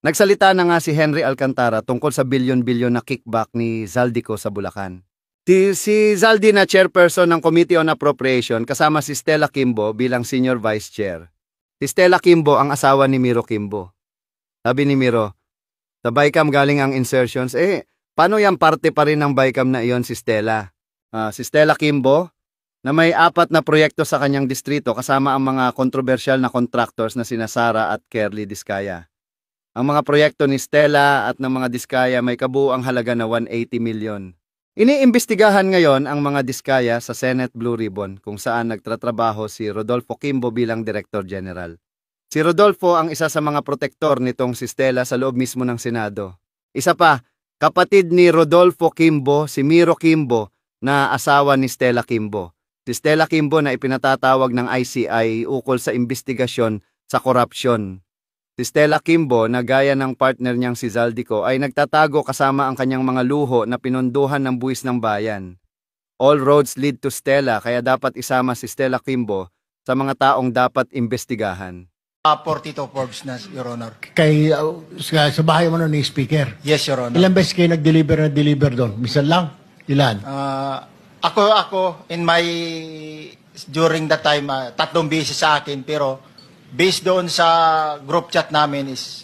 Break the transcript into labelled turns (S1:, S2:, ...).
S1: Nagsalita na nga si Henry Alcantara tungkol sa bilyon-bilyon na kickback ni Zaldico sa Bulacan. Si Zaldi na chairperson ng Committee on Appropriation kasama si Stella Kimbo bilang senior vice chair. Si Stella Kimbo ang asawa ni Miro Kimbo. Sabi ni Miro, sa BICAM galing ang insertions, paano yan parte pa rin ng BICAM na iyon si Stella? Si Stella Kimbo, na may 4 na proyekto sa kanyang distrito kasama ang mga kontrobersyal na contractors na sina Sara at Kerly Diskaya. Ang mga proyekto ni Stella at ng mga Diskaya may kabuuang halaga na 180 million. Iniimbestigahan ngayon ang mga Diskaya sa Senate Blue Ribbon kung saan nagtatrabaho si Rodolfo Kimbo bilang Director General. Si Rodolfo ang isa sa mga protektor nitong si Stella sa loob mismo ng Senado. Isa pa, kapatid ni Rodolfo Kimbo, si Miro Kimbo na asawa ni Stella Kimbo. Si Stella Kimbo na ipinatatawag ng ICI ukol sa investigasyon sa korupsyon. Si Stella Kimbo na gaya ng partner niyang si Zaldico ay nagtatago kasama ang kanyang mga luho na pinunduhan ng buwis ng bayan. All roads lead to Stella kaya dapat isama si Stella Kimbo sa mga taong dapat imbestigahan.
S2: 42 Forbes na, Your Honor.
S3: Sa bahay mo ni Speaker?
S2: Yes, Your Honor.
S3: Ilang beses kayo nag-deliver doon? Misan lang? Ilan?
S2: Ako, during that time, 3 beses sa akin, pero based doon sa group chat namin is